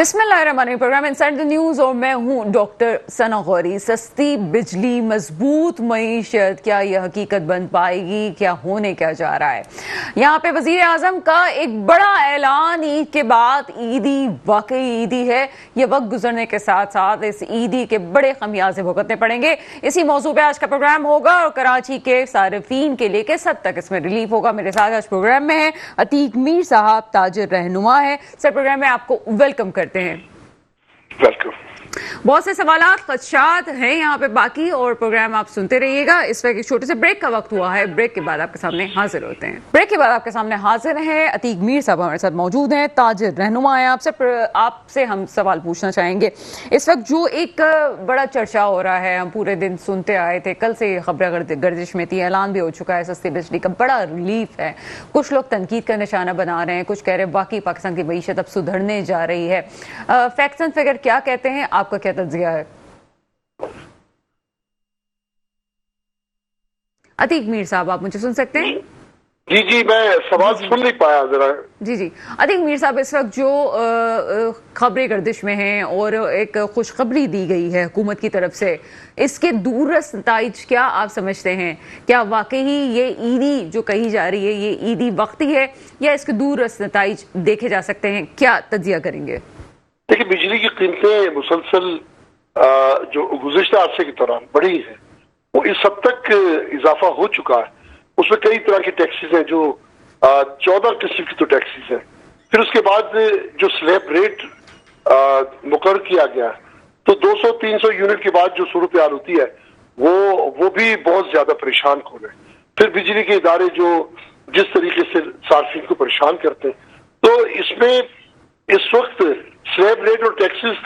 बिस्मिल्लाहिर्रहमानिर्रहीम। Programme inside the news और मैं हूं डॉक्टर सना गौरी। सस्ती बिजली, मजबूत मईशत, क्या यह हकीकत बन पाएगी? क्या होने क्या जा रहा है? यहाँ पे वजीर आजम का एक बड़ा ऐलान ईद के बाद। ईदी वाकई ईदी है। ये वक्त गुजरने के साथ साथ इस ईदी के बड़े खमियाजे भुगतने पड़ेंगे। इसी मौजू पे आज का प्रोग्राम होगा और कराची के सारिफीन के लिए किस हद तक इसमें रिलीफ होगा। मेरे साथ आज प्रोग्राम में है अतीक मीर साहब, ताजिर रहनुमा है। सर, प्रोग्राम में आपको वेलकम करते हैं। वेलकम। बहुत से सवालात खदशात हैं यहाँ पे बाकी, और प्रोग्राम आप सुनते रहिएगा। इस वक्त एक छोटे से ब्रेक का वक्त हुआ है। ब्रेक के बाद आपके सामने हाजिर होते हैं। ब्रेक के बाद आपके सामने हाजिर हैं अतीक मीर साहब, हमारे साथ मौजूद हैं। ताजिर रहनुमा है। आपसे हम सवाल पूछना चाहेंगे। इस वक्त जो एक बड़ा चर्चा हो रहा है, हम पूरे दिन सुनते आए थे, कल से खबरें गर्दिश में थी, ऐलान भी हो चुका है सस्ती बिजली का, बड़ा रिलीफ है। कुछ लोग तनकीद का निशाना बना रहे हैं, कुछ कह रहे हैं बाकी पाकिस्तान की मईशत अब सुधरने जा रही है। फैक्ट्स एंड फिगर क्या कहते हैं? आपका क्या तज्जिया है? अतीक मीर साहब, आप मुझे सुन सकते हैं? जी जी, मैं सवाल सुन नहीं पाया जरा। जी जी, अतीक मीर साहब, इस वक्त जो खबरें गर्दिश में हैं और एक खुशखबरी दी गई है हुकूमत की तरफ से, इसके दूररस नताइज क्या आप समझते हैं? क्या वाकई ये ईदी जो कही जा रही है, ये ईदी वक्ती है या इसके दूररस नताइज देखे जा सकते हैं? क्या तज्जिया करेंगे? देखिए, बिजली की कीमतें मुसलसल जो गुज़िश्ता अरसे के दौरान बढ़ी है, वो इस हद तक इजाफा हो चुका है। उसमें कई तरह के टैक्सेस हैं, जो 14 किस्म की तो टैक्सेस हैं। फिर उसके बाद जो स्लैब रेट मुकर्रर किया गया है, तो 200-300 यूनिट के बाद जो सूरत हाल होती है, वो भी बहुत ज्यादा परेशान हो रहे हैं। फिर बिजली के इदारे जो जिस तरीके से सार्फिन को परेशान करते हैं, तो इसमें इस वक्त स्लैब रेट और टैक्सेस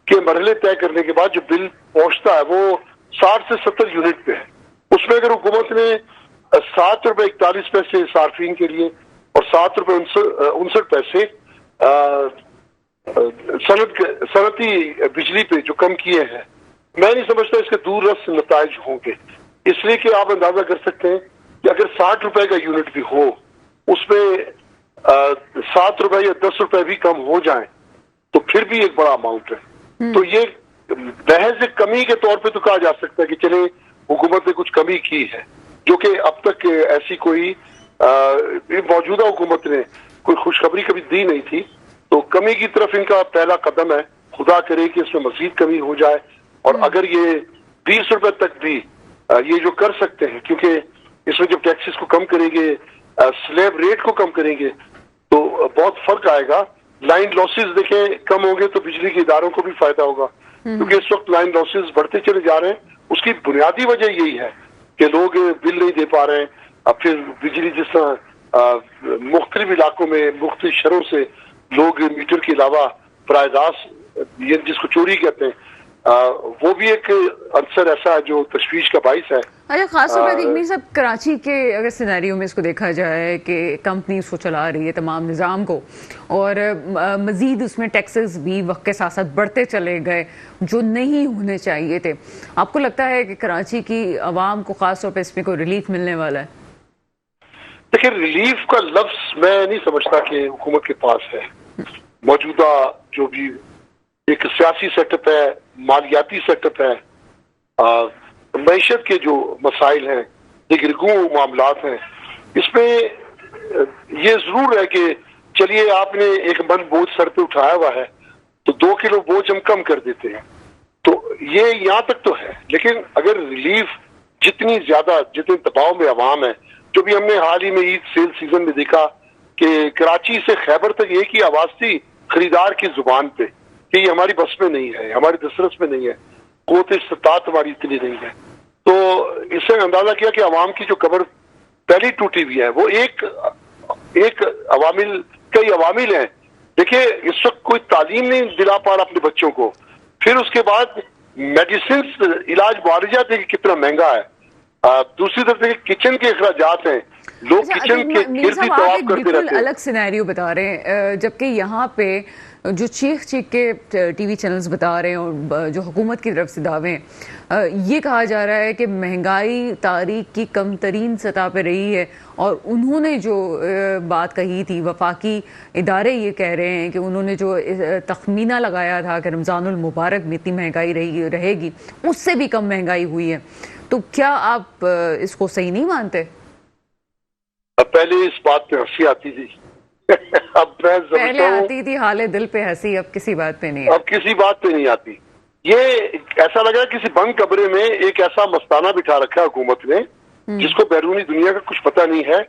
के मरहले तय करने के बाद जो बिल पहुंचता है, वो 60 से 70 यूनिट पे है। उसमें अगर हुकूमत ने ₹7.41 सार्फिन के लिए और ₹7.59 सनती बिजली पे जो कम किए हैं, मैं नहीं समझता इसके दूररस नताइज होंगे। इसलिए कि आप अंदाजा कर सकते हैं कि अगर ₹60 का यूनिट भी हो, उसमें ₹7 या ₹10 भी कम हो जाए, तो फिर भी एक बड़ा अमाउंट है। तो ये महज कमी के तौर पे तो कहा जा सकता है कि चले हुकूमत ने कुछ कमी की है, जो कि अब तक ऐसी कोई मौजूदा हुकूमत ने कोई खुशखबरी कभी दी नहीं थी। तो कमी की तरफ इनका पहला कदम है। खुदा करे कि इसमें मजीद कमी हो जाए, और अगर ये ₹20 तक भी ये जो कर सकते हैं, क्योंकि इसमें जब टैक्सेस को कम करेंगे, स्लैब रेट को कम करेंगे, तो बहुत फर्क आएगा। लाइन लॉसेस देखें कम होंगे तो बिजली के इदारों को भी फायदा होगा, क्योंकि इस वक्त लाइन लॉसेस बढ़ते चले जा रहे हैं। उसकी बुनियादी वजह यही है कि लोग बिल नहीं दे पा रहे हैं। अब फिर बिजली जिस तरह मुख्तलिफ इलाकों में मुख्तलिफ शहरों से लोग मीटर के अलावा प्रायदास, ये जिसको चोरी कहते हैं, वो भी एक अंसर ऐसा है जो तशवीश का बाइस है। अच्छा, खासतौर पर सब कराची के अगर सिनेरियो में इसको देखा जाए कि कंपनी उसको चला रही है तमाम निज़ाम को, और मजीद उसमें टैक्सेस भी वक्त के साथ साथ बढ़ते चले गए जो नहीं होने चाहिए थे। आपको लगता है कि कराची की आवाम को खासतौर पर इसमें कोई रिलीफ मिलने वाला है? देखिए, रिलीफ का लफ्ज मैं नहीं समझता कि हुकूमत के पास है। मौजूदा जो भी एक सियासी सेटअप है, मालियाती सेटअप है, मईशत के जो मसाइल हैं, दिगरगू मामलात हैं, इसमें ये जरूर है कि चलिए आपने एक मन बोझ सर पे उठाया हुआ है, तो 2 किलो बोझ हम कम कर देते हैं। तो ये यहाँ तक तो है, लेकिन अगर रिलीफ जितने दबाव में अवाम है, जो भी हमने हाल ही में ईद सेल सीजन में देखा कि कराची से खैबर तक एक ही आवाज थी खरीदार की जुबान पे कि ये हमारी बस में नहीं है, हमारी दस्तरस में नहीं है, क़ुव्वत इस्तिताअत हमारी इतनी नहीं है। तो इससे अंदाजा किया कि अवाम की जो कब्र पहली टूटी हुई है, वो एक अवामिल, कई अवामिल हैं। देखिए, इस वक्त कोई तालीम नहीं दिला पा रहा अपने बच्चों को। फिर उसके बाद मेडिसिन, इलाज मुआवजा देखिए कितना महंगा है। दूसरी तरफ देखिए किचन के अखराजात हैं, लोग किचन के गिर्द ही तवाफ करते रहते हैं। अलग सिनेरियो बता रहे हैं, जबकि यहाँ पे जो चीख चीख के टीवी चैनल्स बता रहे हैं और जो हुकूमत की तरफ से दावे हैं, ये कहा जा रहा है कि महंगाई तारीख की कम तरीन सतह पर रही है। और उन्होंने जो बात कही थी, वफाकी इदारे ये कह रहे हैं कि उन्होंने जो तखमीना लगाया था कि रमज़ानुल मुबारक में इतनी महंगाई रहेगी, उससे भी कम महंगाई हुई है। तो क्या आप इसको सही नहीं मानते? पहले इस बात पे हंसी आती थी अब मैं पहले आती थी, हाले दिल पे हंसी, अब किसी बात पे नहीं, अब किसी बात पे नहीं आती। ये ऐसा लगा किसी बंद कमरे में एक ऐसा मस्ताना बिठा रखा है हुकूमत ने, जिसको बैरूनी दुनिया का कुछ पता नहीं है।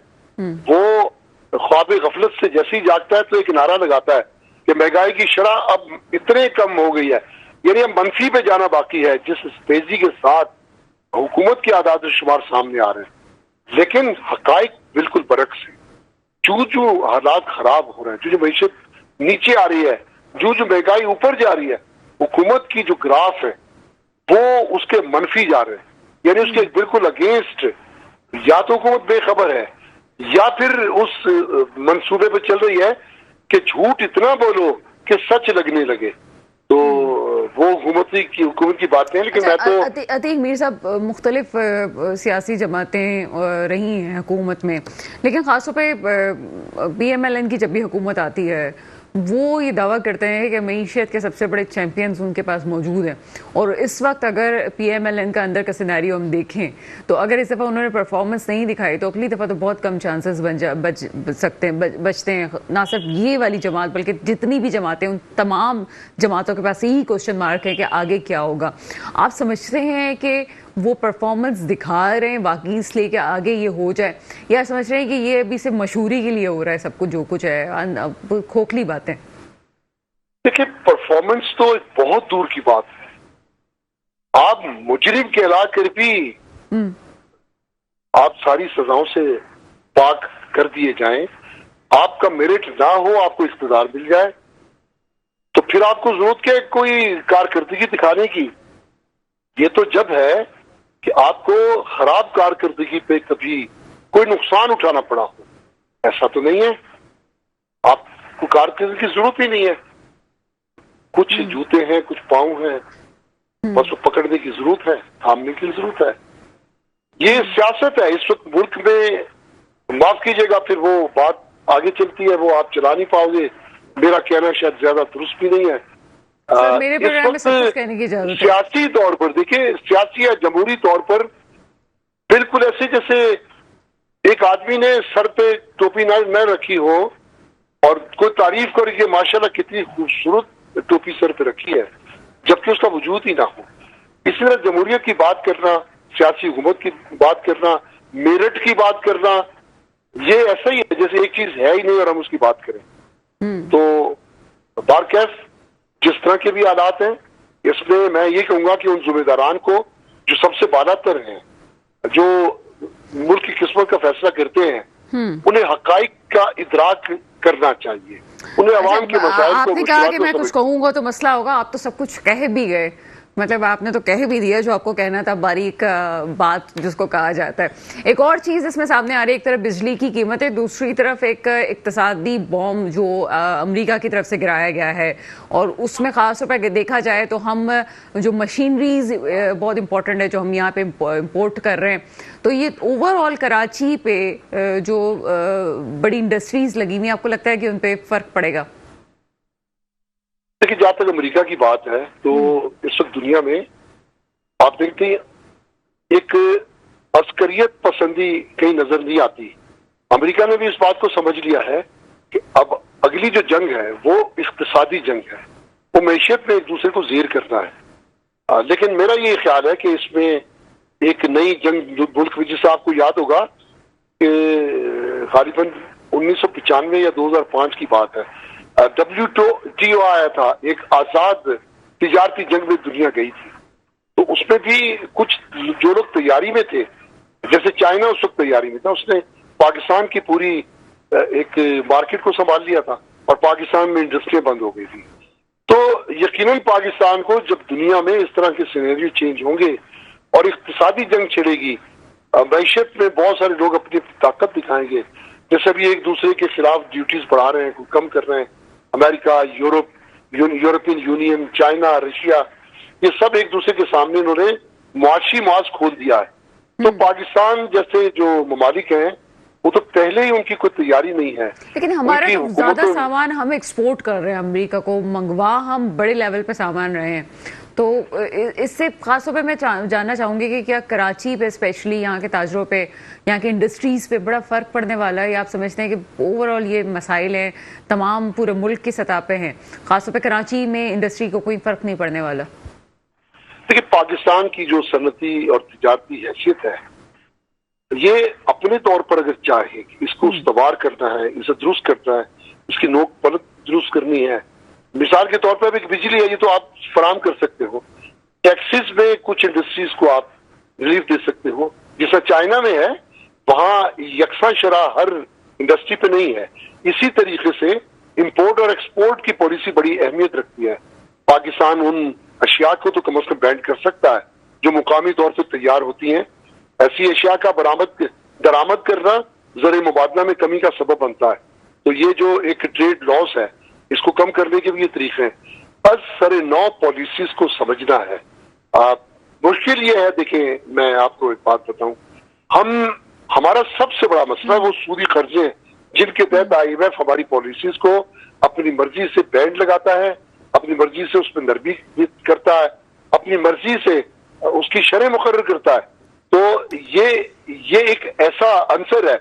वो ख्वाब गफलत से जैसे ही जागता है तो एक नारा लगाता है कि महंगाई की शरह अब इतने कम हो गई है, यानी अब मनफी पे जाना बाकी है, जिस तेजी के साथ हुकूमत के आदाद शुमार सामने आ रहे हैं। लेकिन हकाइक बिल्कुल बरक्स है। जो हालात खराब हो रहे हैं, जो मईशत नीचे आ रही है, जो महंगाई ऊपर जा रही है, हुकूमत की जो ग्राफ है वो उसके मनफी जा रहे हैं, यानी उसके बिल्कुल अगेंस्ट। या तो हुकूमत बेखबर है या फिर उस मंसूबे पे चल रही है कि झूठ इतना बोलो कि सच लगने लगे। तो वो हुकूमत की बातें हैं। लेकिन मैं तो अतीक मीर साहब, मुख्तलिफ सियासी जमातें रही हैं हुकूमत में, लेकिन ख़ासतौर पे PMLN की जब भी हुकूमत आती है वो ये दावा करते हैं कि मईशत के सबसे बड़े चैम्पियंस उनके पास मौजूद हैं। और इस वक्त अगर PMLN का अंदर का सिनेरियो हम देखें तो अगर इस दफ़ा उन्होंने परफॉर्मेंस नहीं दिखाई तो अगली दफ़ा तो बहुत कम चांसेस बचते हैं। ना सिर्फ ये वाली जमात बल्कि जितनी भी जमातें, उन तमाम जमातों के पास यही क्वेश्चन मार्क है कि आगे क्या होगा। आप समझते हैं कि वो परफॉर्मेंस दिखा रहे हैं बाकी इसलिए कि आगे ये हो जाए, या समझ रहे हैं कि ये अभी सिर्फ मशहूरी के लिए हो रहा है सब कुछ, जो कुछ है खोखली बातें? देखिए, परफॉर्मेंस तो एक बहुत दूर की बात है। आप मुजरिम कहला कर भी आप सारी सजाओं से पाक कर दिए जाएं, आपका मेरिट ना हो, आपको इख्तिदार मिल जाए, तो फिर आपको जरूरत क्या है कोई कारकर्दगी दिखाने की? ये तो जब है कि आपको खराब कारकर्दगी पे कभी कोई नुकसान उठाना पड़ा हो, ऐसा तो नहीं है। आपको कारकर्दगी की जरूरत ही नहीं है। कुछ जूते हैं, कुछ पाँव हैं, बस वो पकड़ने की जरूरत है, थामने की जरूरत है। ये सियासत है इस वक्त मुल्क में। माफ कीजिएगा, फिर वो बात आगे चलती है, वो आप चला नहीं पाओगे। मेरा कहना शायद ज्यादा दुरुस्त भी नहीं है। मेरे प्रोग्राम में सब कुछ कहने की इजाजत है। सियासी तौर पर देखिए, सियासी या जमहूरी तौर पर बिल्कुल ऐसे जैसे एक आदमी ने सर पे टोपी न रखी हो और कोई तारीफ करे कि माशाल्लाह कितनी खूबसूरत टोपी सर पे रखी है, जबकि उसका वजूद ही ना हो। इसी तरह जमहूरियत की बात करना, सियासी हुकूमत की बात करना, मेरिट की बात करना, ये ऐसा ही है जैसे एक चीज है ही नहीं और हम उसकी बात करें। तो बारकैफ जिस तरह के भी हालात हैं, इसमें मैं ये कहूंगा कि उन जिम्मेदारान को जो सबसे बालातर हैं, जो मुल्क की किस्मत का फैसला करते हैं, उन्हें हकाइक का इदराक करना चाहिए। उन्हें अवाम के मसाइल को, आपने कहा कि मैं कुछ कहूंगा तो मसला होगा, आप तो सब कुछ कह भी गए, मतलब आपने तो कह भी दिया जो आपको कहना था, बारीक बात जिसको कहा जाता है। एक और चीज़ इसमें सामने आ रही है, एक तरफ बिजली की कीमतें, दूसरी तरफ एक इक्तिसादी बॉम्ब जो अमेरिका की तरफ से गिराया गया है। और उसमें ख़ास तौर पर देखा जाए तो हम जो मशीनरीज बहुत इंपॉर्टेंट है जो हम यहाँ पे इम्पोर्ट कर रहे हैं, तो ये ओवरऑल कराची पे जो बड़ी इंडस्ट्रीज लगी हुई, आपको लगता है कि उन पर फ़र्क पड़ेगा? देखिए, जहां तक अमेरिका की बात है तो इस वक्त दुनिया में आप देखते हैं एक अस्करियत पसंदी कहीं नजर नहीं आती। अमेरिका ने भी इस बात को समझ लिया है कि अब अगली जो जंग है वो इक्तिसादी जंग है, वो मैशियत में एक दूसरे को जेर करना है। लेकिन मेरा ये ख्याल है कि इसमें एक नई जंग मुल्क में, जिससे आपको याद होगा कि गालिबन 1995 या 2005 की बात है, WTO आया था, एक आजाद तिजारती जंग में दुनिया गई थी। तो उसमें भी कुछ जो लोग तैयारी में थे, जैसे चाइना उस वक्त तैयारी में था, उसने पाकिस्तान की पूरी एक मार्केट को संभाल लिया था और पाकिस्तान में इंडस्ट्रियां बंद हो गई थी। तो यकीनन पाकिस्तान को जब दुनिया में इस तरह के सिनेरियो चेंज होंगे और इक्तिसादी जंग छिड़ेगी, मैशत में बहुत सारे लोग अपनी ताकत दिखाएंगे, जैसे अभी एक दूसरे के खिलाफ ड्यूटीज बढ़ा रहे हैं, कम कर रहे हैं, America, Europe, European union, China, Russia, ये सब एक दूसरे के सामने इन्होंने मुआशी मास खोल दिया है। तो पाकिस्तान जैसे जो ममालिक हैं वो तो पहले ही उनकी कोई तैयारी नहीं है। लेकिन हमारा उनकी तो ज्यादा हुकूमतों- सामान हम एक्सपोर्ट कर रहे हैं अमेरिका को, मंगवा हम बड़े लेवल पे सामान रहे हैं। तो इससे खासतौर पे मैं जानना चाहूंगी कि क्या कराची पे स्पेशली यहाँ के ताजरों पे, यहाँ की इंडस्ट्रीज पे बड़ा फर्क पड़ने वाला है, या आप समझते हैं कि ओवरऑल ये मसाइल हैं तमाम पूरे मुल्क की सतह पे हैं, खासतौर पे कराची में इंडस्ट्री को कोई फर्क नहीं पड़ने वाला? देखिए, पाकिस्तान की जो सनती और तिजारती हैसियत है, ये अपने तौर पर अगर चाहे कि इसको उस्तवार करना है, इसे दुरुस्त करना है, इसकी नोक पलट दुरुस्त करनी है, मिसाल के तौर पर अब एक बिजली है, ये तो आप फराम कर सकते हो। टैक्सेस में कुछ इंडस्ट्रीज को आप रिलीफ दे सकते हो, जैसा चाइना में है, वहां यकसा शरह हर इंडस्ट्री पे नहीं है। इसी तरीके से इंपोर्ट और एक्सपोर्ट की पॉलिसी बड़ी अहमियत रखती है। पाकिस्तान उन अशिया को तो कम से कम बैन कर सकता है जो मुकामी तौर पर तैयार होती हैं। ऐसी अशिया का दरामद करना ज़र मुबादला में कमी का सबब बनता है। तो ये जो एक ट्रेड लॉस है, इसको कम करने के भी ये तरीके हैं। बस सरे नौ पॉलिसीज को समझना है। मुश्किल ये है, देखिए मैं आपको एक बात बताऊं, हमारा सबसे बड़ा मसला वो सूदी कर्जे हैं, जिनके तहत IMF हमारी पॉलिसीज को अपनी मर्जी से बैंड लगाता है, अपनी मर्जी से उस पर नरमी करता है, अपनी मर्जी से उसकी शरह मुकर्रर करता है। तो ये एक ऐसा अंसर है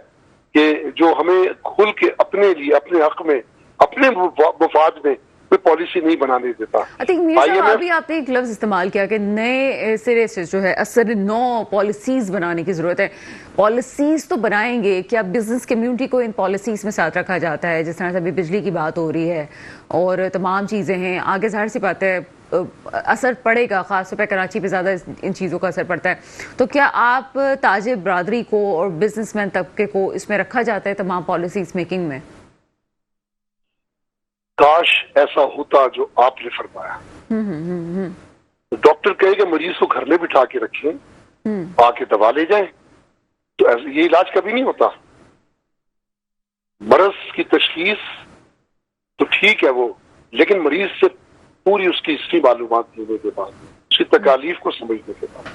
कि जो हमें खुल के अपने लिए, अपने हक में, अपने मुफाद में कोई पॉलिसी नहीं बनाने देता। आई थिंक मीर साहब, अभी आपने एक लफ्ज इस्तेमाल किया कि नए सिरे से जो है असर 9 पॉलिसीज बनाने की जरूरत है। पॉलिसीज तो बनाएंगे, क्या बिजनेस कम्युनिटी को इन पॉलिसीज में साथ रखा जाता है? जिस तरह से अभी बिजली की बात हो रही है और तमाम चीजें हैं, आगे जाहिर सी बात है असर पड़ेगा, खासतौर पर कराची पे ज्यादा इन चीजों का असर पड़ता है। तो क्या आप ताजिर बरादरी को और बिजनेसमैन तबके को इसमें रखा जाता है तमाम पॉलिसीज मेकिंग में? काश ऐसा होता जो आपने फरमाया। डॉक्टर कहेगा मरीज को घर में बिठा के रखें, आके दवा ले जाए, तो ये इलाज कभी नहीं होता। मरज की तशखीस तो ठीक है वो, लेकिन मरीज से पूरी उसकी हिस्ट्री मालूमात लेने के बाद, उसकी तकालीफ को समझने के बाद,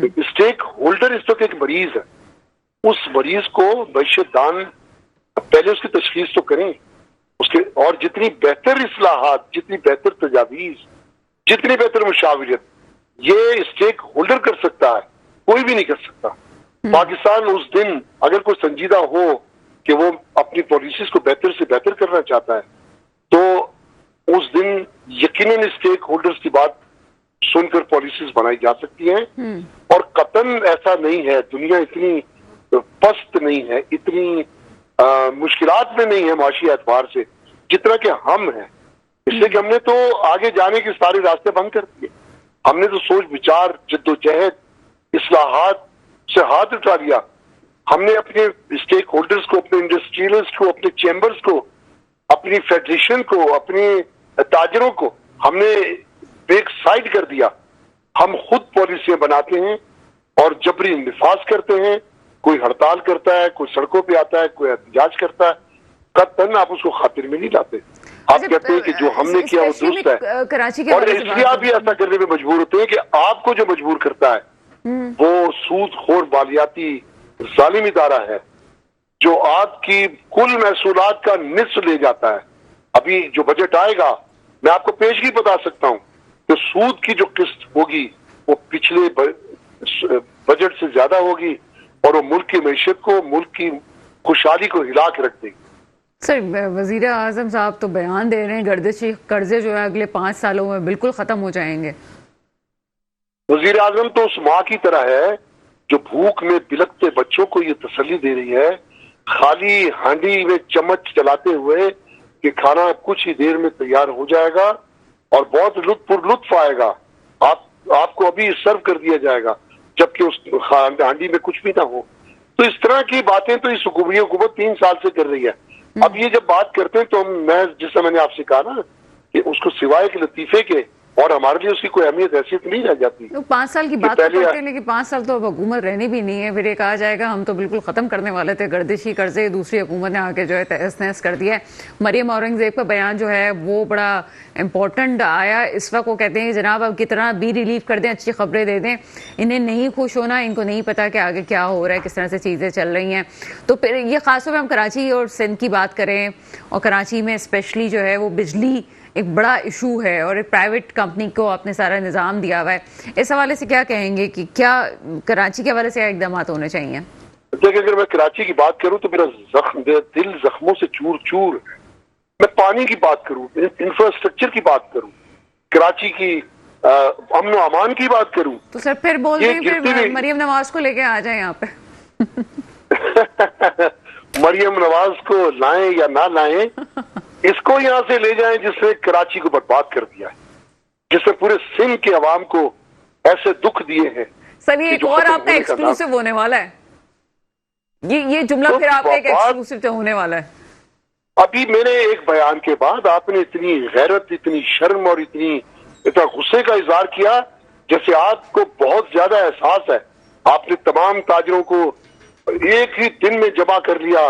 तो स्टेक होल्डर इस वक्त एक मरीज है, उस मरीज को मैशत दान पहले उसकी तशखीस तो करें, उसके और जितनी बेहतर इस्लाहात, जितनी बेहतर तजावीज, जितनी बेहतर मुशावरत ये स्टेक होल्डर कर सकता है, कोई भी नहीं कर सकता। पाकिस्तान उस दिन अगर कोई संजीदा हो कि वो अपनी पॉलिसीज को बेहतर से बेहतर करना चाहता है, तो उस दिन यकीनन स्टेक होल्डर्स की बात सुनकर पॉलिसीज बनाई जा सकती हैं। और कतन ऐसा नहीं है, दुनिया इतनी पस्त नहीं है, इतनी मुश्किलात में नहीं है माशी एतबार से जितना कि हम हैं। इसलिए कि हमने तो आगे जाने के सारे रास्ते बंद कर दिए। हमने तो सोच विचार, जद्दोजहद, इस्लाहात से हाथ उठा लिया। हमने अपने स्टेक होल्डर्स को, अपने इंडस्ट्रियलिस्ट को, अपने चैम्बर्स को, अपनी फेडरेशन को, अपने ताजरों को हमने बेक साइड कर दिया। हम खुद पॉलिसियां बनाते हैं और जबरी निफाज करते हैं। कोई हड़ताल करता है, कोई सड़कों पे आता है, कोई एहतजाज करता है, कतन आप उसको खातिर में नहीं लाते। आप कहते हैं कि जो हमने किया वो दुरुस्त है, कराची के और इसलिए आप भी ऐसा करने में मजबूर होते हैं कि आपको जो मजबूर करता है वो सूदखोर मालियाती जालिम इदारा है जो आपकी कुल महसूलात का निस्फ ले जाता है। अभी जो बजट आएगा, मैं आपको पेशगी बता सकता हूं कि सूद की जो किस्त होगी वो पिछले बजट से ज्यादा होगी और वो मुल्क की मैशत को, मुल्क की खुशहाली को हिला के रख देगी। सर, वजीर आजम साहब तो बयान दे रहे हैं गर्दिशी कर्जे जो है अगले 5 सालों में बिल्कुल खत्म हो जाएंगे। वजीर आजम तो उस माँ की तरह है जो भूख में बिलखते बच्चों को ये तसल्ली दे रही है, खाली हांडी में चम्मच चलाते हुए कि खाना कुछ ही देर में तैयार हो जाएगा और बहुत लुत्फ आएगा, आपको अभी सर्व कर दिया जाएगा, जबकि उस हांडी में कुछ भी ना हो। तो इस तरह की बातें तो इस हुकूमत 3 साल से कर रही है। अब ये जब बात करते हैं तो मैं, जैसा मैंने आपसे कहा ना, कि उसको सिवाय के लतीफे के और हमारे लिए उसकी कोई अहमियत हैसियत नहीं रह जाती। तो 5 साल की बात तो करते हैं, लेकिन 5 साल तो अब हुकूमत रहनी भी नहीं है। फिर ये कहा जाएगा हम तो बिल्कुल खत्म करने वाले थे गर्दिशी कर्जे, दूसरी हुकूमत ने आके जो है तहस नहस कर दिया है। मरियम औरंगजेब का बयान जो है वो बड़ा इंपॉर्टेंट आया इस वक्त। वो कहते हैं जनाब अब कितना भी रिलीफ कर दें, अच्छी खबरें दे दें, इन्हें नहीं खुश होना, इनको नहीं पता कि आगे क्या हो रहा है, किस तरह से चीज़ें चल रही हैं। तो फिर ये खासतौर पर हम कराची और सिंध की बात करें, और कराची में स्पेशली जो है वो बिजली एक बड़ा इशू है और एक प्राइवेट कंपनी को आपने सारा निज़ाम दिया हुआ है। इस हवाले से क्या कहेंगे कि क्या कराची के हवाले से इकदाम होने चाहिए? देखिए, अगर मैं कराची की बात करूं तो मेरा दिल जख्मों से चूर चूर है। मैं पानी की बात करूं, इंफ्रास्ट्रक्चर की बात करूं, कराची की अमन अमान की बात करूं, तो सर फिर बोल दें, फिर मरियम नवाज को लेके आ जाए यहाँ पे। मरियम नवाज को लाएं या ना लाएं, इसको यहां से ले जाएं जिसने कराची को बर्बाद कर दिया है, जिसने पूरे सिंध के अवाम को ऐसे दुख दिए हैं। सर ये एक और आपका एक्सक्लूसिव होने वाला है, ये जुमला तो फिर आपका एक एक्सक्लूसिव होने वाला है। अभी मेरे एक बयान के बाद आपने इतनी गैरत, इतनी शर्म और इतना गुस्से का इजहार किया जैसे आपको बहुत ज्यादा एहसास है। आपने तमाम ताजरों को एक ही दिन में जमा कर लिया,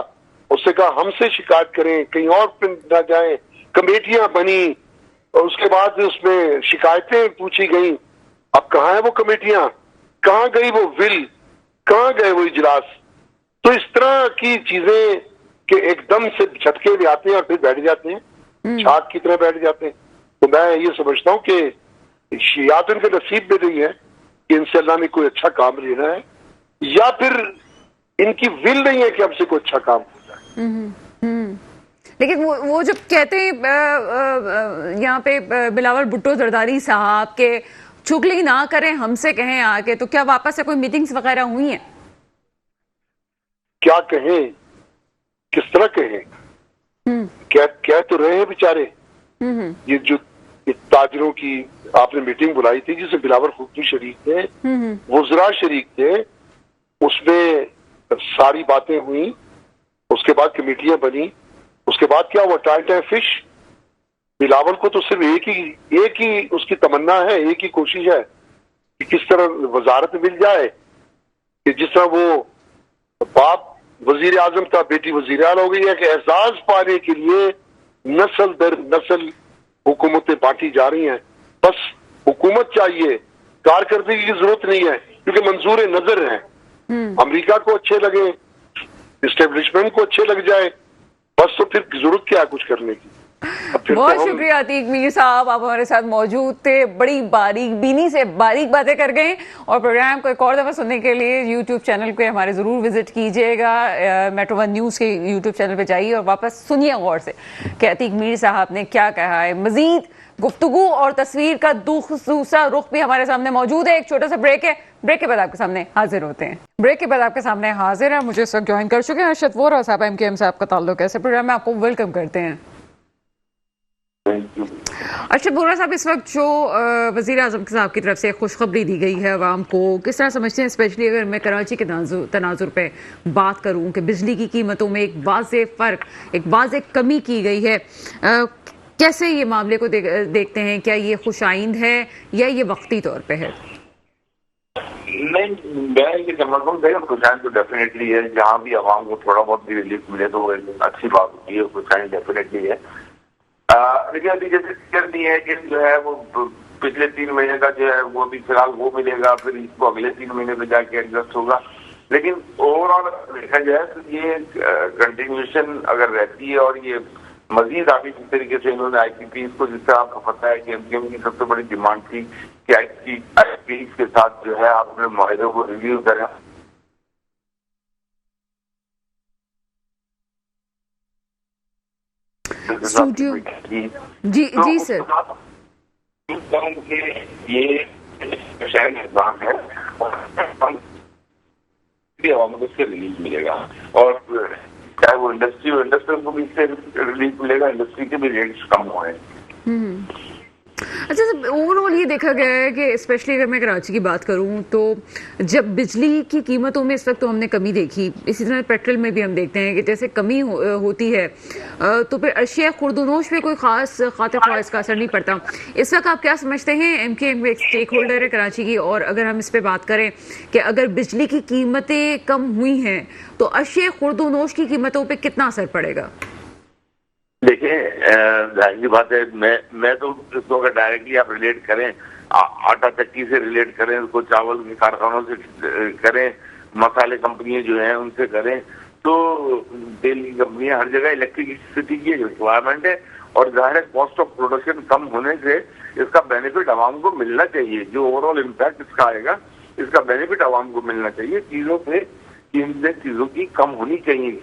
उससे कहा हमसे शिकायत करें, कहीं और ना जाएं, कमेटियां बनी और उसके बाद उसमें शिकायतें पूछी गई। अब कहाँ है वो कमेटियां, कहाँ गई वो विल, कहाँ गए वो इजलास? तो इस तरह की चीजें कि एकदम से झटके भी आते हैं और फिर बैठ जाते हैं, छाक की तरह बैठ जाते हैं। तो मैं ये समझता हूँ कि या तो इनके नसीब में नहीं है कि इनसे अल्लाह ने कोई अच्छा काम लेना है, या फिर इनकी विल नहीं है कि हमसे कोई अच्छा काम हो जाए। लेकिन वो जब कहते हैं यहाँ पे बिलावल भुट्टो जरदारी साहब के चुगली ना करें हमसे कहें आके, तो क्या वापस से कोई मीटिंग्स वगैरह हुई हैं? क्या कहें, किस तरह कहें? कह तो रहे हैं बेचारे। ये जो ताजरों की आपने मीटिंग बुलाई थी जिसमें बिलावल भुट्टो शरीक थे, वज़रा शरीक थे, उसमें सारी बातें हुई, उसके बाद कमेटियां बनी, उसके बाद क्या हुआ? Time fish. बिलावल को तो सिर्फ एक ही उसकी तमन्ना है, एक ही कोशिश है कि किस तरह वजारत मिल जाए कि जिस तरह वो बाप वजीर आजम था, बेटी वजीर आला हो गई है, कि एहसास पाने के लिए नस्ल दर नस्ल हुकूमतें बांटी जा रही हैं। बस हुकूमत चाहिए, कारकर्दगी की जरूरत नहीं है, क्योंकि मंजूर नजर है। अमेरिका को अच्छे लगे, इस्टेब्लिशमेंट को अच्छे लग जाए, बस तो फिर जरूरत क्या है कुछ करने की। बहुत शुक्रिया अतीक मीर साहब, आप हमारे साथ मौजूद थे, बड़ी बारीक बीनी से बारीक बातें कर गए। और प्रोग्राम को एक और दफा सुनने के लिए यूट्यूब चैनल पे हमारे जरूर विजिट कीजिएगा, मेट्रो वन न्यूज के यूट्यूब चैनल पे जाइए और वापस सुनिए गौर से कि अतीक मीर साहब ने क्या कहा है। मजीद गुफ्तगू और तस्वीर का दूसरा रुख भी हमारे सामने मौजूद है। एक छोटा सा ब्रेक है, ब्रेक के बाद आपके सामने हाजिर होते हैं। ब्रेक के बाद आपके सामने हाजिर है, मुझे इस वक्त ज्वाइन कर चुके हैं अर्शद वोरा साहब, MKM से आपका ताल्लुक है। ऐसे प्रोग्राम में आपको वेलकम करते हैं। अर्शद वोरा साहब, इस वक्त जो वजीर आजम साहब की तरफ से खुशखबरी दी गई है अवाम को, किस तरह समझते हैं? स्पेशली अगर मैं कराची के तनाजुर पे बात करूं कि बिजली की कीमतों में एक वाज़ेह फ़र्क, एक वाज़ेह कमी की गई है, कैसे ये मामले को देखते हैं? क्या ये खुशाइंद है या ये वक्ती तौर पे है? नहीं, मैं ये समझता हूँ खुशाइंद तो डेफिनेटली है। जहाँ भी आवाम को थोड़ा बहुत भी रिलीफ मिले तो अच्छी बात होती है, खुशाइंद डेफिनेटली है। लेकिन अभी जैसे क्लियर नहीं है कि जो है वो पिछले 3 महीने का जो है वो भी फिलहाल वो मिलेगा, फिर इसको अगले 3 महीने में जाके एडजस्ट होगा। लेकिन ओवरऑल देखा जाए तो ये कंटिन्यूएशन अगर रहती है और ये मजीद आगे किस तरीके से इन्होंने IPPs को, जिससे आपको पता है कि MKM की सबसे बड़ी डिमांड थी कि IPPs के साथ जो है आप अपने मुआहदे को रिव्यू करें। स्टूडियो जी सर, ये शहर निजाम है और उससे रिलीफ मिलेगा, और चाहे वो इंडस्ट्री को भी इससे रिलीफ मिलेगा, इंडस्ट्री के भी रेट्स कम हुए हैं। अच्छा, ओवरऑल ये देखा गया है कि स्पेशली अगर मैं कराची की बात करूं तो जब बिजली की कीमतों में इस वक्त तो हमने कमी देखी, इसी तरह पेट्रोल में भी हम देखते हैं कि जैसे कमी होती है तो फिर अशिया खुर्दनोश पे कोई खास खातिर ख्वाह इसका असर नहीं पड़ता। इस वक्त आप क्या समझते हैं, एमकेएम एक स्टेक होल्डर है कराची की, और अगर हम इस पर बात करें कि अगर बिजली की कीमतें कम हुई हैं तो अशिया खुर्दनोश की कीमतों पर कितना असर पड़ेगा? देखिए, जाहिर सी बात है, मैं तो इसको अगर डायरेक्टली आप रिलेट करें, आटा चक्की से रिलेट करें, उसको चावल के कारखानों से करें, मसाले कंपनियां जो हैं उनसे करें, तो तेल की कंपनियां, हर जगह इलेक्ट्रिसिटी की रिक्वायरमेंट है। और जाहिर है कॉस्ट ऑफ प्रोडक्शन कम होने से इसका बेनिफिट आवाम को मिलना चाहिए। जो ओवरऑल इम्पैक्ट इसका आएगा, इसका बेनिफिट आवाम को मिलना चाहिए। चीजों पे कीमतें चीजों की कम होनी चाहिए।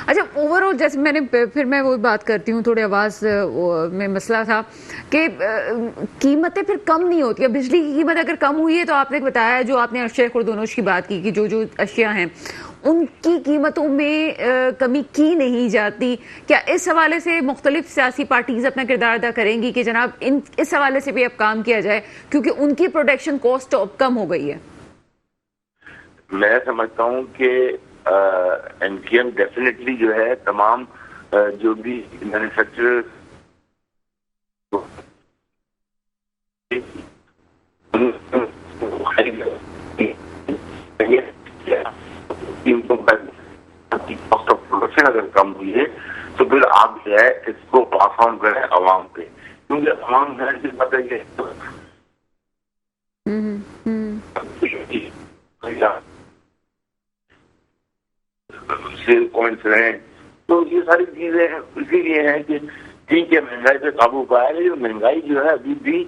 अच्छा, ओवरऑल जैसे फिर मैं वो बात करती हूँ, थोड़ी आवाज में मसला था कि कीमतें फिर कम नहीं होती। बिजली की कीमत अगर कम हुई है तो आपने बताया, जो आपने अशिया खुर्दनोश की बात की कि जो अशिया हैं उनकी कीमतों में कमी की नहीं जाती। क्या इस हवाले से मुख्तलिफ सियासी पार्टीज अपना किरदार अदा करेंगी कि जनाब इस हवाले से भी अब काम किया जाए, क्योंकि उनकी प्रोडक्शन कॉस्ट कम हो गई है? मैं समझता हूँ कि एमकेएम डेफिनेटली जो है तमाम जो भी मैन्युफैक्चरर कॉस्ट ऑफ प्रोडक्शन अगर कम हुई है तो फिर आप जो है इसको पास ऑन करें आवाम पे, क्योंकि आवाम है जिस पता है सेल पॉइंट्स रहे। तो ये सारी चीजें इसीलिए हैं कि ठीक है महंगाई पे काबू पाया, लेकिन महंगाई जो है अभी भी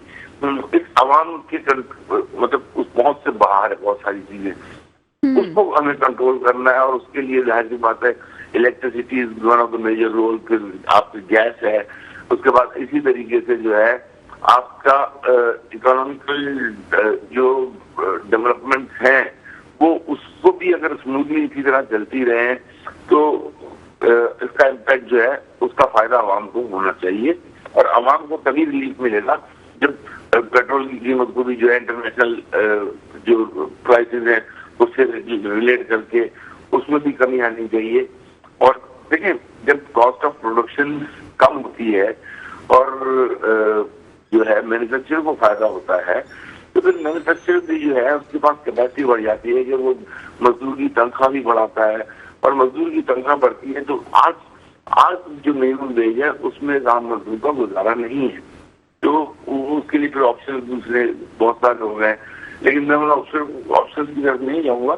इस आवाम के मतलब उस पहुंच से बाहर है। बहुत सारी चीजें उसको हमें कंट्रोल करना है, और उसके लिए जाहिर सी बात है electricity is one of the major role, फिर आपकी गैस है, उसके बाद इसी तरीके से जो है आपका इकोनॉमिकल जो डेवलपमेंट है वो उसको भी अगर स्मूथली इसी तरह चलती रहे तो इसका इम्पैक्ट जो है उसका फायदा आवाम को होना चाहिए। और आवाम को तभी रिलीफ मिलेगा जब पेट्रोल की कीमत को भी जो है इंटरनेशनल जो प्राइसेस हैं उससे रिलेट करके उसमें भी कमी आनी चाहिए। और देखिए, जब कॉस्ट ऑफ प्रोडक्शन कम होती है और जो है मैन्युफैक्चरर को फायदा होता है, तो फिर मैन्युफैक्चरर भी जो है उसके पास कैपेसिटी बढ़ जाती है कि वो मजदूर की तनख्वाह भी बढ़ाता है, और मजदूर की तनख्वाह बढ़ती है तो आज जो मिनिमम वेज है उसमें आम मजदूर का गुजारा नहीं है, तो उसके लिए फिर ऑप्शन दूसरे बहुत सारे हो गए। लेकिन मैं ऑप्शन की तरफ नहीं जाऊंगा,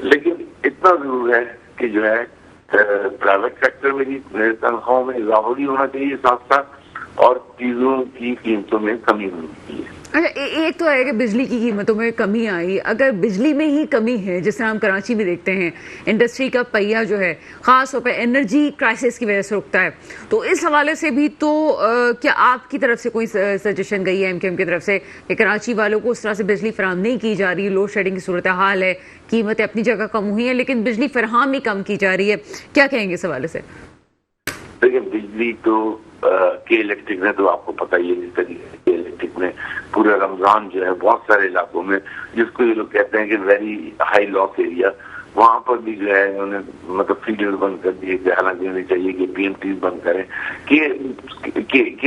लेकिन इतना जरूर है कि जो है प्राइवेट सेक्टर में भी तनख्वाहों में इजाफा भी होना चाहिए साथ साथ, और चीजों की कीमतों में कमी होनी चाहिए। अच्छा, एक तो है कि बिजली की कीमतों में कमी आई। अगर बिजली में ही कमी है, जिस तरह हम कराची में देखते हैं इंडस्ट्री का पहिया जो है खास तौर पर एनर्जी क्राइसिस की वजह से रुकता है, तो इस हवाले से भी तो क्या आपकी तरफ से कोई सजेशन गई है एमकेएम की तरफ से कि कराची वालों को उस तरह से बिजली फराहम नहीं की जा रही, लोड शेडिंग की सूरत हाल है, कीमतें अपनी जगह कम हुई है लेकिन बिजली फराहम ही कम की जा रही है, क्या कहेंगे इस हवाले से? देखिए, बिजली तो के इलेक्ट्रिक ने तो आपको पता ही है, जिस तरीके के इलेक्ट्रिक ने पूरे रमजान जो है बहुत सारे इलाकों में, जिसको ये लोग कहते हैं कि वेरी हाई लॉस एरिया, वहां पर भी जो है उन्होंने मतलब फीडर बंद कर दिए। हालांकि होनी चाहिए कि पीएमटी बंद करें कि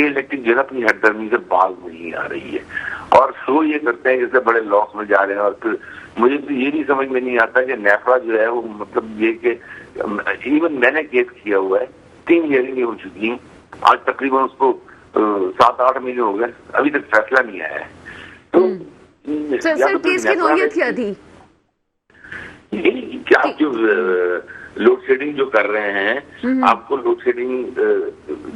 इलेक्ट्रिक जो है अपनी हरदर्मी से बाज नहीं आ रही है, और शो ये करते हैं जैसे बड़े लॉस में जा रहे हैं। और फिर मुझे तो ये नहीं समझ में नहीं आता कि नेफरा जो है वो मतलब ये कि इवन मैंने केस किया हुआ है, 3 हियरिंग हो चुकी हैं, आज तकरीबन उसको 7-8 महीने हो गए, अभी तक फैसला नहीं आया है। तो सर केस की नौयत क्या थी? क्या आप जो लोड शेडिंग जो कर रहे हैं, आपको लोड शेडिंग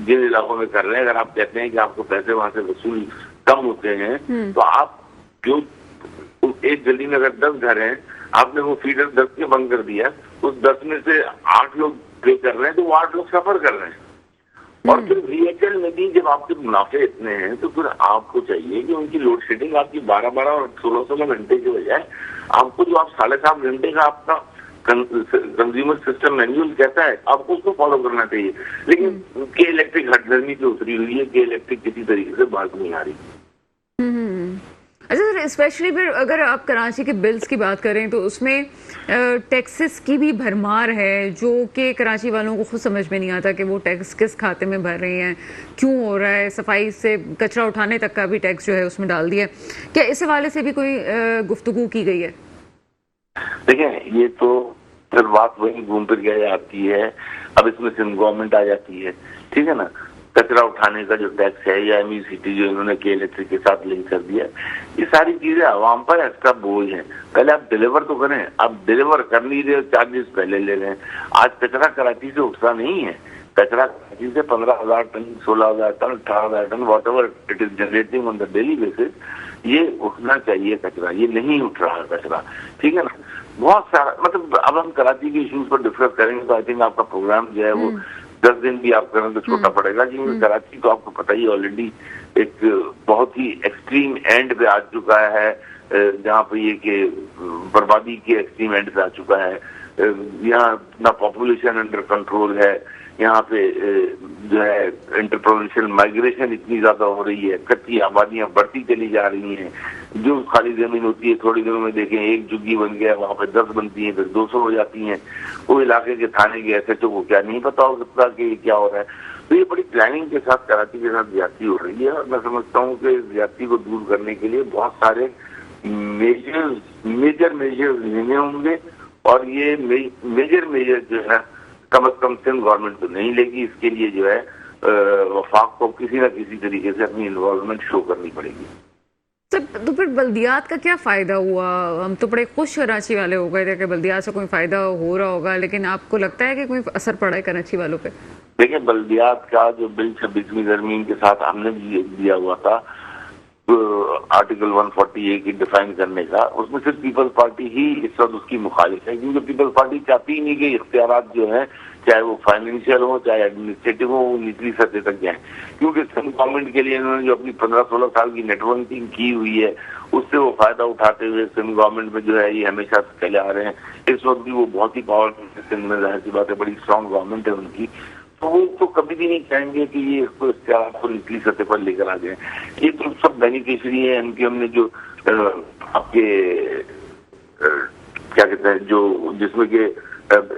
जिन इलाकों में कर रहे हैं, अगर आप कहते हैं कि आपको पैसे वहां से वसूल कम होते हैं, तो आप जो एक गली में अगर 10 घर हैं, आपने वो फीडर 10 के बंद कर दिया, उस 10 में से 8 लोग पे कर रहे हैं, तो वो 8 लोग सफर कर रहे हैं। और फिर VHL में भी जब आपके मुनाफे इतने हैं तो फिर आपको चाहिए कि उनकी लोड शेडिंग आपकी 12-12 और 16-16 घंटे की बजाय आपको जो आप 7.5 घंटे का आपका कंज्यूमर सिस्टम मैनुअल कहता है, आपको उसको फॉलो करना चाहिए। लेकिन के इलेक्ट्रिक हटधर्मी पे उतरी हुई है, के इलेक्ट्रिक किसी तरीके से बात नहीं आ रही। अच्छा सर, स्पेशली फिर अगर आप कराची के बिल्स की बात करें तो उसमें टैक्सेस की भी भरमार है, जो कि कराची वालों को खुद समझ में नहीं आता कि वो टैक्स किस खाते में भर रही हैं, क्यों हो रहा है। सफाई से कचरा उठाने तक का भी टैक्स जो है उसमें डाल दिया। क्या इस हवाले से भी कोई गुफ्तगू की गई है? देखिए, ये तो फिर बात वही घूम फिर के आती है। अब इसमें सिंध गवर्नमेंट आ जाती है, ठीक है ना। कचरा उठाने का जो टैक्स है या एमईसीटी जो इन्होंने के इलेक्ट्रिक के साथ लिंक कर दिया, ये सारी चीजें आवाम पर एक्स्ट्रा बोझ है। पहले आप डिलीवर तो करें, आप डिलीवर कर नहीं रहे, चार्जेस पहले ले रहे हैं। आज कचरा कराची से उठता नहीं है, कचरा कराची से 15,000 tonne, 16,000 tonne, 18,000 tonne, whatever it is generating on the daily basis, ये उठना चाहिए कचरा, ये नहीं उठ रहा कचरा, ठीक है ना। बहुत सारा, मतलब अब हम कराची के इश्यूज पर डिस्कस करेंगे तो आई थिंक आपका प्रोग्राम जो है वो 10 दिन भी आप करें तो छोटा पड़ेगा, क्योंकि कराची तो आपको पता ही ऑलरेडी एक बहुत ही एक्सट्रीम एंड पे आ चुका है, जहाँ पे ये कि बर्बादी के एक्सट्रीम एंड पे आ चुका है। यहाँ ना पॉपुलेशन अंडर कंट्रोल है, यहाँ पे जो है इंटरप्रोविंशियल माइग्रेशन इतनी ज्यादा हो रही है, कच्ची आबादियां बढ़ती चली जा रही हैं। जो खाली जमीन होती है थोड़ी दिनों में देखें एक झुग्गी बन गया, वहां पे 10 बनती हैं, फिर 200 हो जाती हैं। वो इलाके के थाने के एसएचओ को क्या नहीं पता हो सकता कि क्या हो रहा है। तो ये बड़ी प्लानिंग के साथ कराची के साथ ज्यादती हो रही है, और मैं समझता हूँ कि ज्यादती को दूर करने के लिए बहुत सारे मेजर मेजर्स लेने होंगे, और ये मेजर जो है कम से कम सिंध गवर्नमेंट तो नहीं लेगी। इसके लिए जो है वफाक को किसी न किसी तरीके से अपनी इन्वॉल्वमेंट शो करनी पड़ेगी। तो फिर बल्दियात का क्या फायदा हुआ? हम तो बड़े खुश कराची वाले हो गए थे कि बल्दियात से कोई फायदा हो रहा होगा, लेकिन आपको लगता है कि कोई असर पड़ा है कराची वालों पे? देखिए, बल्दियात का जो बिल 26वीं तरमीम के साथ हमने दिया हुआ था आर्टिकल 140A की डिफाइन करने का, उसमें सिर्फ पीपल्स पार्टी ही इस वक्त उसकी मुखालिफ है, क्योंकि पीपल्स पार्टी चाहती ही नहीं कि इख्तियारात जो है, चाहे वो फाइनेंशियल हो चाहे एडमिनिस्ट्रेटिव हो, वो निचली सतह तक जाए। क्योंकि सिंध गवर्नमेंट के लिए इन्होंने जो अपनी 15-16 साल की नेटवर्किंग की हुई है, उससे वो फायदा उठाते हुए सिंध गवर्नमेंट में जो है ये हमेशा से चले आ रहे हैं। इस वक्त भी वो बहुत ही पावरफुल है सिंध में, जाहिर सी बात है, बड़ी स्ट्रॉन्ग गवर्नमेंट है उनकी। तो वो तो कभी भी नहीं चाहेंगे कि ये इसको इख्तियारात को निचली सतह पर लेकर आ जाए। ये तो सब बेनिफिशियरी है इनकी। हमने जो आपके क्या कहते हैं, जो जिसमें के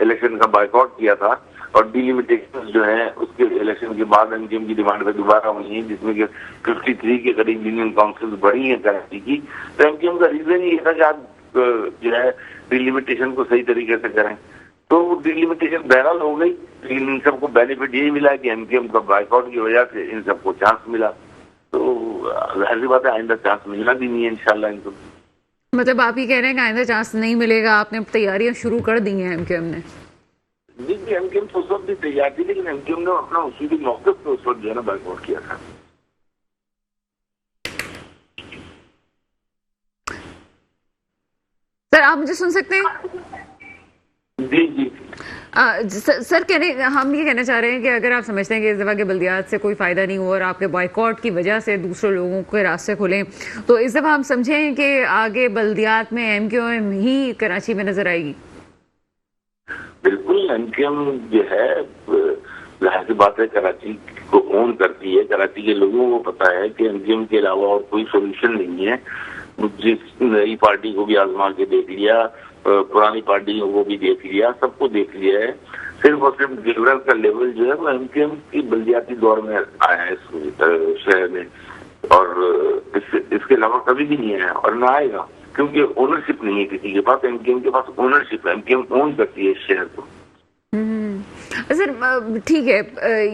इलेक्शन का बायकॉट किया था और डिलिमिटेशन जो है उसके इलेक्शन के बाद एमकेएम की डिमांड पे दोबारा हुई है, जिसमें कि 53 के करीब यूनियन काउंसिल बढ़ी है कराची की। तो एमकेएम का रीजन ये था कि आप जो है डिलिमिटेशन को सही तरीके से करें, तो डिलिमिटेशन बहरहाल हो गई। लेकिन इन सबको बेनिफिट यही मिला कि एमकेएम का बायकॉट की वजह से इन सबको चांस मिला। तो जाहिर सी बात है आइंदा चांस मिलना भी नहीं है इंशाल्लाह इनको। मतलब आप ये कह रहे हैं कि आइंदा चांस नहीं मिलेगा? आपने तैयारियां शुरू कर दी हैं एमकेएम ने? जी, एमकेएम तो उस वक्त भी तैयार थी, लेकिन एमकेएम ने अपना उसी मौके पर उस वक्त जो है ना बायकॉट किया था। सर, आप मुझे सुन सकते हैं? जी जी सर, हम ये कहना चाह रहे हैं कि अगर आप समझते हैं कि इस दफ़ा के बल्दियात से कोई फ़ायदा नहीं हुआ और आपके बॉयकॉट की वजह से दूसरे लोगों के रास्ते खुले, तो इस दफ़ा हम समझें कि आगे बल्दियात में एमकेएम ही कराची में नजर आएगी? बिल्कुल, एमकेएम जो है जाहिर सी बात है कराची को ओन करती है। कराची के लोगों को पता है कि एमकेएम के अलावा और कोई सोल्यूशन नहीं है। जिस नई पार्टी को भी आजमा के देख लिया, पुरानी पार्टियों को भी देख लिया, सबको देख लिया है। सिर्फ और सिर्फ डिलीवरेंस का लेवल जो है वो एमकेएम की बल्दियाती दौर में आया है इस शहर में, और इसके अलावा कभी भी नहीं आया और ना आएगा, क्योंकि ओनरशिप नहीं है किसी के पास। एमकेएम के पास ओनरशिप है, एमकेएम ओन करती है इस शहर को। सर ठीक है,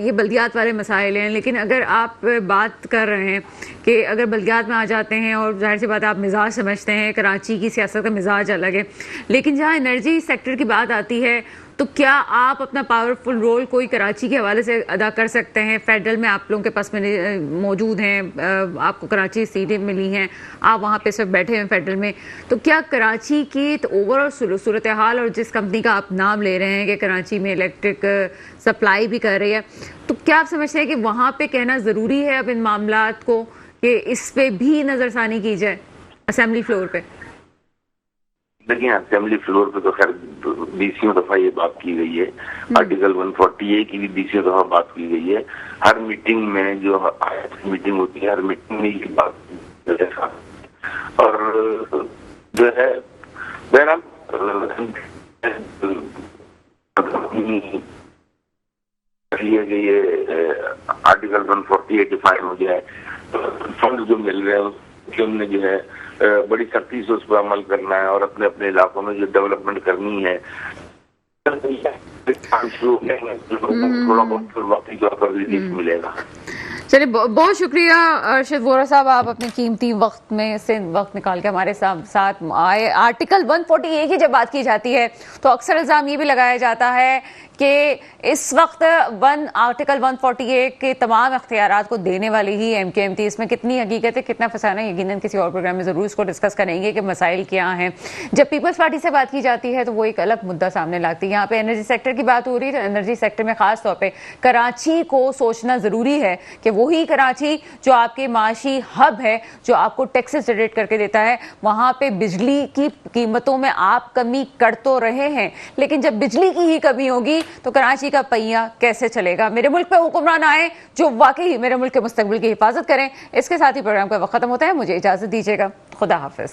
ये बल्दियात वाले मसाइल हैं, लेकिन अगर आप बात कर रहे हैं कि अगर बल्दियात में आ जाते हैं, और जाहिर सी बात है आप मिजाज समझते हैं, कराची की सियासत का मिजाज अलग है, लेकिन जहाँ एनर्जी सेक्टर की बात आती है तो क्या आप अपना पावरफुल रोल कोई कराची के हवाले से अदा कर सकते हैं? फेडरल में आप लोगों के पास में मौजूद हैं, आपको कराची सीटें मिली हैं, आप वहाँ पे सिर्फ बैठे हैं फेडरल में, तो क्या कराची की ओवरऑल सूरत हाल, और जिस कंपनी का आप नाम ले रहे हैं कि कराची में इलेक्ट्रिक सप्लाई भी कर रही है, तो क्या आप समझते हैं कि वहाँ पे कहना ज़रूरी है अब इन मामलात को कि इस पे भी नज़रसानी की जाए असेंबली फ्लोर पे? देखिए असेंबली फ्लोर पे तो खैर 20 दफा ये बात की गई है, आर्टिकल 140A की भी 20 दफा बात की गई है। हर मीटिंग में जो मीटिंग होती है, हर मीटिंग में ये बात और जो है बहरहाल ये आर्टिकल 140A डिफाइन हो गया है, फंड जो मिल रहे हैं उसके हमने जो है बड़ी सख्ती से उस पर अमल करना है और अपने अपने इलाकों में जो डेवलपमेंट करनी है थोड़ा बहुत बाकी तौर पर रिलीफ मिलेगा। चलिए बहुत शुक्रिया अरशद वोरा साहब, आप अपने कीमती वक्त में से वक्त निकाल के हमारे साथ आए। आर्टिकल 140A की जब बात की जाती है तो अक्सर इल्ज़ाम ये भी लगाया जाता है कि इस वक्त आर्टिकल 140A के तमाम अख्तियारात को देने वाली ही MKM थी। इसमें कितनी हकीकत है, कितना फसाना, यकीनन किसी और प्रोग्राम में ज़रूर इसको डिस्कस करेंगे कि मसाइल क्या हैं। जब पीपल्स पार्टी से बात की जाती है तो वो एक अलग मुद्दा सामने लाती है। यहाँ पे एनर्जी सेक्टर की बात हो रही है तो एनर्जी सेक्टर में खास तौर पर कराची को सोचना ज़रूरी है कि वही कराची जो आपके माशी हब है, जो आपको टैक्सेस जनरेट करके देता है, वहां पे बिजली की कीमतों में आप कमी कर तो रहे हैं, लेकिन जब बिजली की ही कमी होगी तो कराची का पहिया कैसे चलेगा। मेरे मुल्क पे हुक्मरान आए जो वाकई मेरे मुल्क के मुस्तकबिल की हिफाजत करें। इसके साथ ही प्रोग्राम का वक्त खत्म होता है, मुझे इजाजत दीजिएगा। खुदा हाफिज।